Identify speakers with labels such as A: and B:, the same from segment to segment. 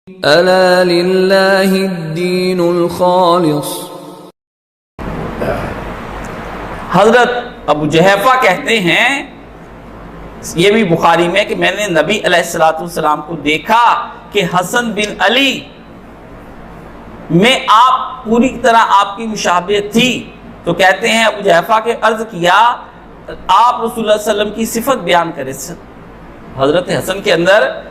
A: अला लिल्लाहिद्दीनुल खालिस।
B: हजरत अबू जहफा कहते हैं, ये भी बुखारी में, कि मैंने नबी अलैहिस्सलाम को देखा कि हसन बिन अली में आप पूरी तरह आपकी मुशाबहत थी। तो कहते हैं अबू जहफा के अर्ज किया, आप रसूलुल्लाह सल्लल्लाहु अलैहि वसल्लम की सिफत बयान करें। हजरत हसन के अंदर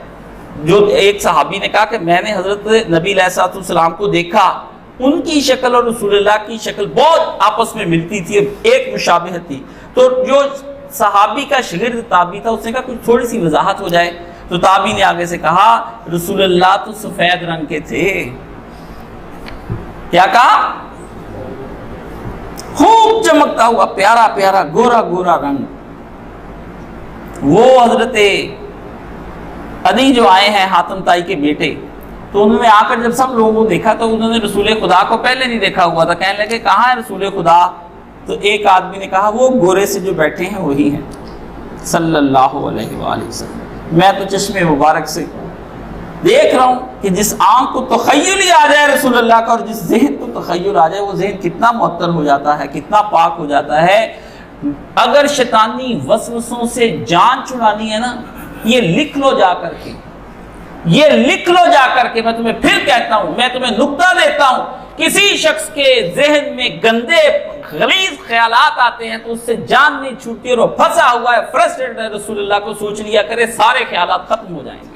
B: जो एक सहाबी ने कहा कि मैंने हजरत नबी अलैहिस्सलाम को देखा, उनकी शक्ल और रसूलुल्लाह की शक्ल बहुत आपस में मिलती थी, एक मुशाबहत थी। तो जो सहाबी का शागिर्द ताबी था, उसने कहा कुछ थोड़ी सी वजाहत हो जाए। तो ताबी ने आगे से कहा, रसूलुल्लाह तो सफेद रंग के थे। क्या कहा? खूब चमकता हुआ प्यारा प्यारा गोरा गोरा रंग। वो हजरत अली जो आए हैं हातिम ताई के बेटे, तो उन्होंने आकर जब सब लोगों को देखा तो उन्होंने रसूल खुदा को पहले नहीं देखा हुआ था। कहने लगे कहाँ है रसूल खुदा? तो एक आदमी ने कहा वो गोरे से जो बैठे हैं वही हैं सल्लल्लाहु अलैहि वसल्लम। मैं तो चश्मे मुबारक से देख रहा हूँ कि जिस आंख को तखय्युल ही आ जाए रसूलुल्लाह का, और जिस जहन को तखय्युल आ जाए, वो जहन कितना मुअत्तर हो जाता है, कितना पाक हो जाता है। अगर शैतानी वसवसों से जान छुड़ानी है ना, ये लिख लो जा करके, ये लिख लो जा करके। मैं तुम्हें फिर कहता हूं, मैं तुम्हें नुक्ता देता हूं, किसी शख्स के जहन में गंदे गलीज ख्यालात आते हैं तो उससे जान नहीं छूटती और वो फंसा हुआ है, फ्रस्ट्रेटेड है। रसूलुल्लाह को सोच लिया करे, सारे ख्यालात खत्म हो जाएंगे।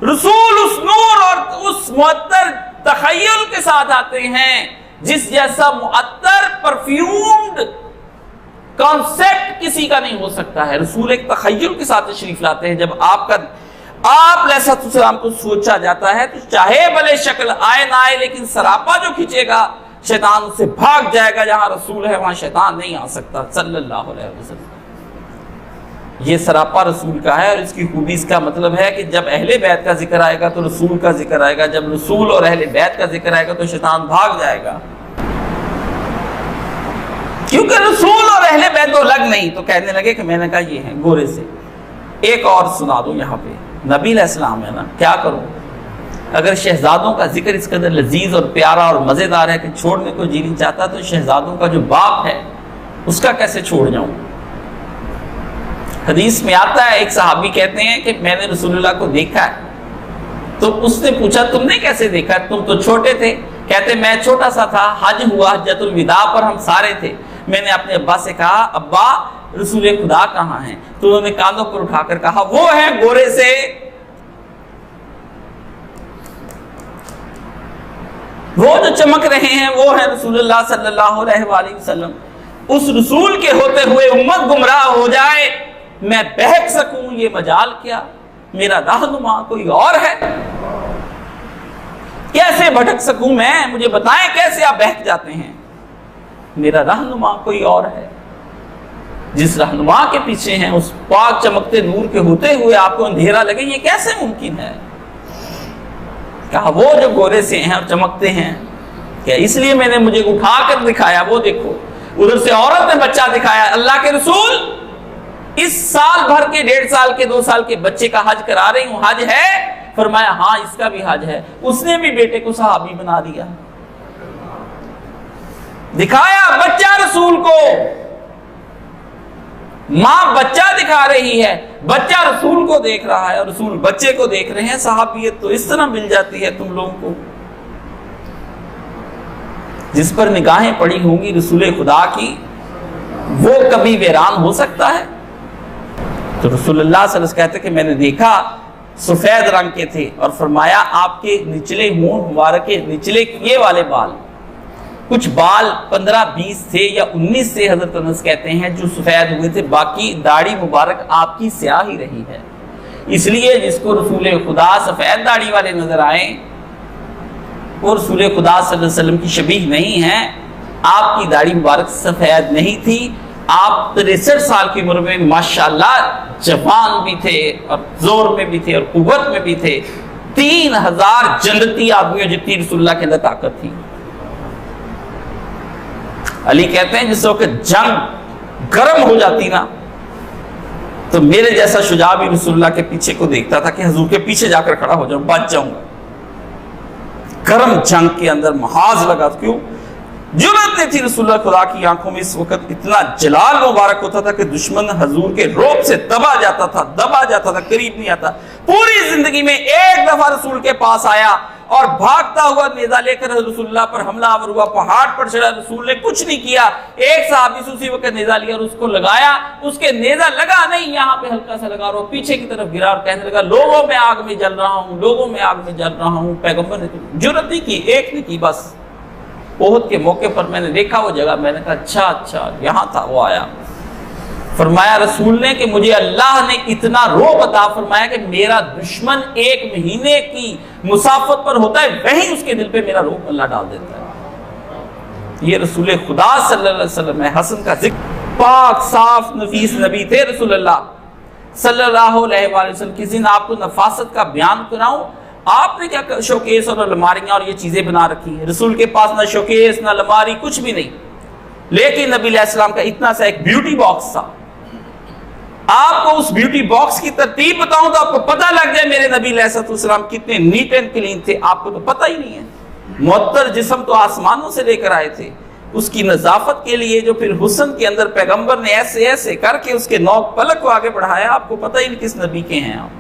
B: रसूल उस नूर और उस मुअत्तर तखय्युल के साथ आते हैं, जिस जैसा मुअत्तर परफ्यूम्ड कॉन्सेप्ट किसी का नहीं हो सकता है। रसूल एक तखय्युल के साथ तशरीफ लाते हैं। जब आप अलैहिस्सलाम को सोचा जाता है तो चाहे भले शक्ल आए ना आए, लेकिन सरापा जो खींचेगा शैतान उससे भाग जाएगा। जहां रसूल है वहां शैतान नहीं आ सकता सल्लल्लाहु अलैहि वसल्लम। ये सरापा रसूल का है, और इसकी खूबी, इसका मतलब है कि जब अहले बैत का जिक्र आएगा तो रसूल का जिक्र आएगा, जब रसूल और अहले बैत का जिक्र आएगा तो शैतान भाग जाएगा, क्योंकि रसूल और अहले बैत तो लग नहीं। तो कहने लगे कि मैंने कहा ये है गोरे से। एक और सुना दूं, यहाँ पे नबी अलैहिस्सलाम है ना, क्या करूं? अगर शहजादों का जिक्र इस कदर लजीज और प्यारा और मजेदार है कि छोड़ने को जी नहीं चाहता, तो शहजादों का जो बाप है उसका कैसे छोड़ जाऊं? हदीस में आता है, एक सहाबी कहते हैं कि मैंने रसूलुल्लाह को देखा है। तो उसने पूछा तुमने कैसे देखा? तुम तो छोटे थे। कहते मैं छोटा सा था, हज हुआ, हज्जतुल विदा पर हम सारे थे। मैंने अपने अब्बा से कहा, अब्बा रसूल खुदा कहाँ हैं? तो उन्होंने कांधों पर उठाकर कहा वो है गोरे से। वो जो चमक रहे हैं वो है रसूलुल्लाह सल्लल्लाहु अलैहि वसल्लम। उस रसूल के होते हुए उम्मत गुमराह हो जाए, मैं बहक सकूं, ये मजाल क्या? मेरा रहनुमा कोई और है? कैसे भटक सकूं मैं? मुझे बताएं कैसे आप बहक जाते हैं? मेरा रहनुमा कोई और है। जिस रहनुमा के पीछे हैं, उस पाक चमकते नूर के होते हुए आपको अंधेरा लगे, ये कैसे मुमकिन है? कहा वो जो गोरे से हैं और चमकते हैं। क्या इसलिए मैंने मुझे उठाकर दिखाया? वो देखो उधर से औरत ने बच्चा दिखाया। अल्लाह के रसूल इस साल भर के 1.5 साल के 2 साल के बच्चे का हज करा रही हूं, हज है? फरमाया हाँ इसका भी हज है। उसने भी बेटे को सहाबी बना दिया। दिखाया बच्चा रसूल को, मां बच्चा दिखा रही है, बच्चा रसूल को देख रहा है और रसूल बच्चे को देख रहे हैं। सहाबियत तो इस तरह मिल जाती है तुम लोगों को। जिस पर निगाहें पड़ी होंगी रसूल खुदा की, वो कभी वीरान हो सकता है? तो रसूलुल्लाह सल्लल्लाहु अलैहि वसल्लम कहते कि मैंने देखा सफेद रंग के थे, और फरमाया आपके निचले होंठ मुबारक के निचले ये वाले बाल, कुछ बाल 15-20 थे या 19 से हजरत अनस कहते हैं जो सफेद हुए थे, बाकी दाढ़ी मुबारक आपकी स्याह ही रही है। इसलिए जिसको रसूल खुदा सफेद दाढ़ी वाले नजर आए वो रसूल खुदा सल्लल्लाहु अलैहि वसल्लम की शबीह नहीं है। आपकी दाढ़ी मुबारक सफेद नहीं थी। आप 63 साल की उम्र में माशाल्लाह जवान भी थे और जोर में भी थे और कुव्वत में भी थे। 3000 जन्नती आदमियों जितनी रसूलुल्लाह के अंदर ताकत थी। अली कहते हैं जिस वक्त जंग गर्म हो जाती ना, तो मेरे जैसा शुजा भी रसूलुल्लाह के पीछे को देखता था कि हुजूर के पीछे जाकर खड़ा हो जाऊं, बच जाऊंगा। गर्म जंग के अंदर महाज लगा। क्यों? जुर्रत नहीं थी रसूलुल्लाह खुदा की आंखों में इस वक्त इतना जलाल मुबारक होता था कि दुश्मन हजूर के रोब से दबा जाता था, करीब नहीं आता। पूरी जिंदगी में एक दफा रसूल के पास आया और भागता हुआ नेजा लेकर रसूलुल्लाह पर हमलावर हुआ, पहाड़ पर चढ़ा। रसूल ने कुछ नहीं किया, एक सहाबी से उसी वक्त नेजा लिया और उसको लगाया। उसके नेजा लगा नहीं, यहाँ पे हल्का सा लगा और पीछे की तरफ गिरा और कहने लगा, लोगों में आग में जल रहा हूँ, लोगों में आग में जल रहा हूँ। पैगंबर ने जुर्रत नहीं की, एक नहीं की, बस ओहद के मौके पर मैंने देखा वो जगह, मैंने कहा अच्छा यहाँ था। वो आया, फरमाया रसूल ने कि मुझे अल्लाह ने इतना रोब अता फरमाया कि मेरा दुश्मन 1 महीने की मुसाफत पर होता है, वहीं उसके दिल पे मेरा रोब अल्लाह डाल देता है। ये रसूल खुदा सल्लल्लाहु अलैहि वसल्लम है। हसन का जिक्र, पाक साफ नफीस नबी थे रसूलुल्लाह सल्लल्लाहु अलैहि वसल्लम। किसी दिन आपको नफासत का बयान कराऊं, आपने क्या शोकेस और अलमारियां और ये चीजें बना रखी हैं। रसूल के पास ना शोकेस ना अलमारी कुछ भी नहीं, लेकिन नबी अलैहि सलाम का इतना सा एक ब्यूटी बॉक्स था। आपको उस ब्यूटी बॉक्स की तरतीब बताऊं तो आपको पता लग जाए मेरे नबी अलैहि सलाम कितने नीट एंड क्लीन थे। आपको तो पता ही नहीं है। मुअत्तर जिस्म तो आसमानों से लेकर आए थे, उसकी नजाफत के लिए जो फिर हुस्न के अंदर पैगंबर ने ऐसे ऐसे करके उसके नौक पलक को आगे बढ़ाया। आपको पता ही नहीं किस नबी के हैं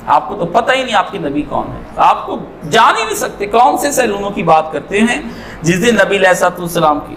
B: आपको तो पता ही नहीं आपके नबी कौन है। आपको जान ही नहीं सकते, कौन से सैलूनों की बात करते हैं जिस दिन नबी अलैहिस्सलाम की